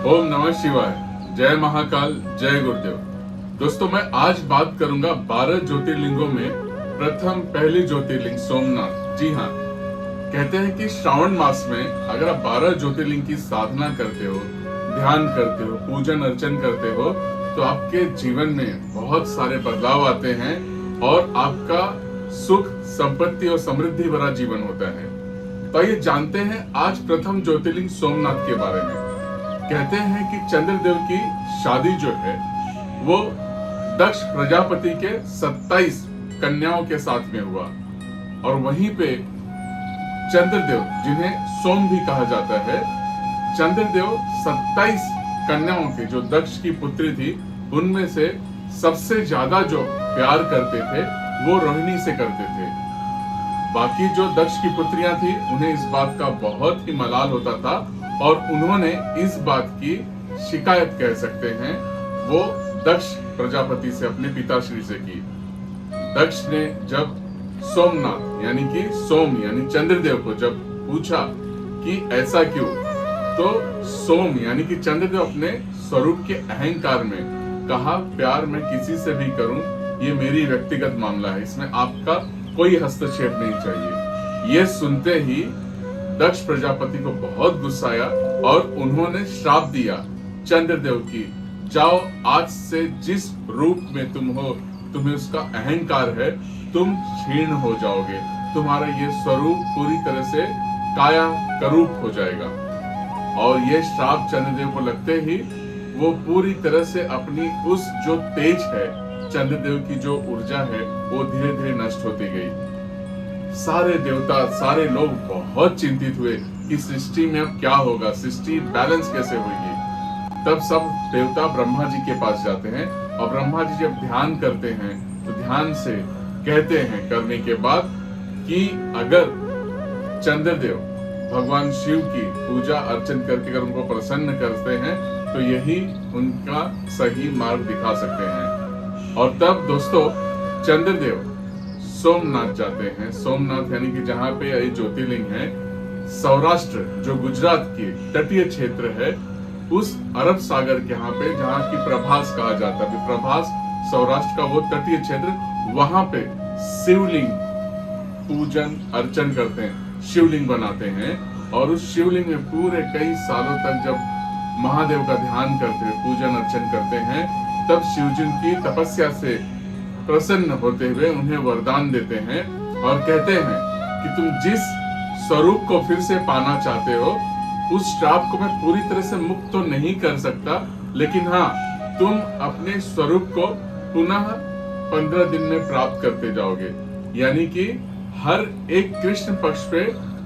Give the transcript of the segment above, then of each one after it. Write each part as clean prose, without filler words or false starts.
ओम नमः शिवाय। जय महाकाल, जय गुरुदेव। दोस्तों, मैं आज बात करूंगा 12 ज्योतिर्लिंगों में प्रथम पहली ज्योतिर्लिंग सोमनाथ। जी हाँ, कहते हैं कि श्रावण मास में अगर आप 12 ज्योतिर्लिंग की साधना करते हो, ध्यान करते हो, पूजन अर्चन करते हो, तो आपके जीवन में बहुत सारे बदलाव आते हैं और आपका सुख, संपत्ति और समृद्धि भरा जीवन होता है। तो आइए जानते हैं आज प्रथम ज्योतिर्लिंग सोमनाथ के बारे में। कहते हैं कि चंद्रदेव की शादी जो है वो दक्ष प्रजापति के 27 कन्याओं के साथ में हुआ और वहीं पे चंद्रदेव, जिन्हें सोम भी कहा जाता है, चंद्रदेव 27 कन्याओं के जो दक्ष की पुत्री थी उनमें से सबसे ज्यादा जो प्यार करते थे वो रोहिणी से करते थे। बाकी जो दक्ष की पुत्रियां थी उन्हें इस बात का बहुत ही मलाल होता था और उन्होंने इस बात की शिकायत, कह सकते हैं, वो दक्ष प्रजापति से, अपने पिताश्री से की। दक्ष ने जब सोमनाथ यानी कि सोम यानी चंद्रदेव को जब पूछा कि ऐसा क्यों, तो सोम यानी कि चंद्रदेव अपने स्वरूप के अहंकार में कहा, प्यार मैं किसी से भी करूं, ये मेरी व्यक्तिगत मामला है, इसमें आपका कोई हस्तक्षेप नहीं चाहिए। ये सुनते ही दक्ष प्रजापति को बहुत गुस्सा आया और उन्होंने श्राप दिया चंद्रदेव की, जाओ, आज से जिस रूप में तुम हो, तुम्हें उसका अहंकार है, तुम क्षीण हो जाओगे, तुम्हारा ये स्वरूप पूरी तरह से काया करूप हो जाएगा। और ये श्राप चंद्रदेव को लगते ही वो पूरी तरह से अपनी उस जो तेज है, चंद्रदेव की जो ऊर्जा है, वो धीरे धीरे नष्ट होती गई। सारे देवता, सारे लोग बहुत चिंतित हुए कि सृष्टि में अब क्या होगा, सृष्टि बैलेंस कैसे होगी। तब सब देवता ब्रह्मा जी के पास जाते हैं और ब्रह्मा जी जब ध्यान करते हैं तो ध्यान से कहते हैं, करने के बाद, कि अगर चंद्रदेव भगवान शिव की पूजा अर्चन करके अगर उनको प्रसन्न करते हैं तो यही उनका सही मार्ग दिखा सकते हैं। और तब दोस्तों चंद्रदेव सोमनाथ जाते हैं। सोमनाथ यानी कि जहाँ पे ये ज्योतिर्लिंग है, सौराष्ट्र जो गुजरात के तटीय क्षेत्र है, उस अरब सागर के यहाँ पे, जहाँ की प्रभास कहा जाता है, प्रभास सौराष्ट्र का वो तटीय क्षेत्र, वहां पे शिवलिंग पूजन अर्चन करते हैं, शिवलिंग बनाते हैं और उस शिवलिंग में पूरे कई सालों तक जब महादेव का ध्यान करते हैं, पूजन अर्चन करते हैं, तब शिवजी की तपस्या से प्रसन्न होते हुए उन्हें वरदान देते हैं और कहते हैं कि तुम जिस स्वरूप को फिर से पाना चाहते हो, उस श्राप को मैं पूरी तरह से मुक्त तो नहीं कर सकता, लेकिन हाँ, तुम अपने स्वरूप को पुनः 15 दिन में प्राप्त करते जाओगे। यानी कि हर एक कृष्ण पक्ष पे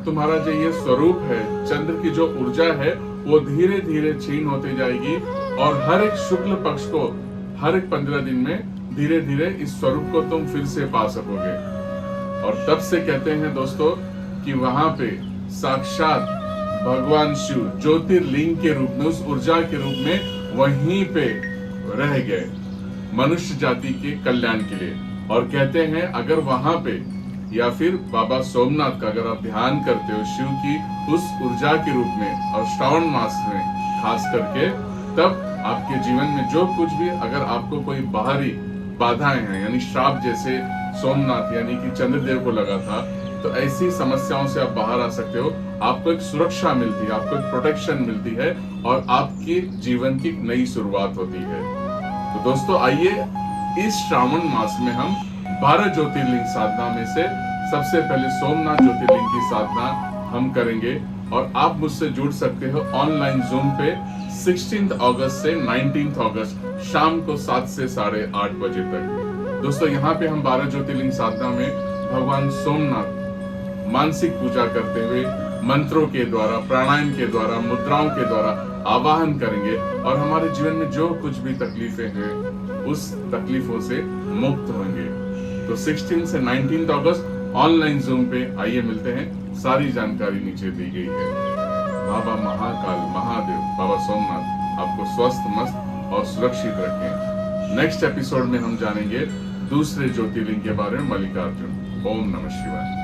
तुम्हारा जो ये स्वरूप है, चंद्र की जो ऊर्जा है, वो धीरे धीरे क्षीण होती जाएगी और हर एक शुक्ल पक्ष को हर एक 15 दिन में धीरे धीरे इस स्वरूप को तुम फिर से पा सकोगे। और तब से कहते हैं दोस्तों कि वहां पे साक्षात भगवान शिव ज्योतिर्लिंग के रूप में, उस ऊर्जा के रूप में वहीं पे रह गए मनुष्य जाति के कल्याण के लिए। और कहते हैं अगर वहां पे या फिर बाबा सोमनाथ का अगर आप ध्यान करते हो शिव की उस ऊर्जा के रूप में और श्रावण मास में खास करके, तब आपके जीवन में जो कुछ भी, अगर आपको कोई बाहरी बाधाएं हैं, यानी श्राप जैसे सोमनाथ यानी कि चंद्रदेव को लगा था, तो ऐसी समस्याओं से आप बाहर आ सकते हो। आपको एक सुरक्षा मिलती है, आपको एक प्रोटेक्शन मिलती है और आपके जीवन की नई शुरुआत होती है। तो दोस्तों आइए इस श्रावण मास में हम 12 ज्योतिर्लिंग साधना में से सबसे पहले सोमनाथ ज्योतिर्लिंग की साधना हम करेंगे और आप मुझसे जुड़ सकते हो ऑनलाइन जूम पे 16 अगस्त से 19 अगस्त शाम को 7 से 8:30 बजे तक। दोस्तों यहाँ पे हम 12 ज्योतिर्लिंग साधना में भगवान सोमनाथ मानसिक पूजा करते हुए मंत्रों के द्वारा, प्राणायाम के द्वारा, मुद्राओं के द्वारा आवाहन करेंगे और हमारे जीवन में जो कुछ भी तकलीफें हैं उस तकलीफों से मुक्त होंगे। तो 16 से 19 अगस्त ऑनलाइन जूम पे आइए मिलते हैं। सारी जानकारी नीचे दी गई है। बाबा महाकाल, महादेव, बाबा सोमनाथ आपको स्वस्थ, मस्त और सुरक्षित रखें। नेक्स्ट एपिसोड में हम जानेंगे दूसरे ज्योतिर्लिंग के बारे में, मल्लिकार्जुन। ओम नमः शिवाय।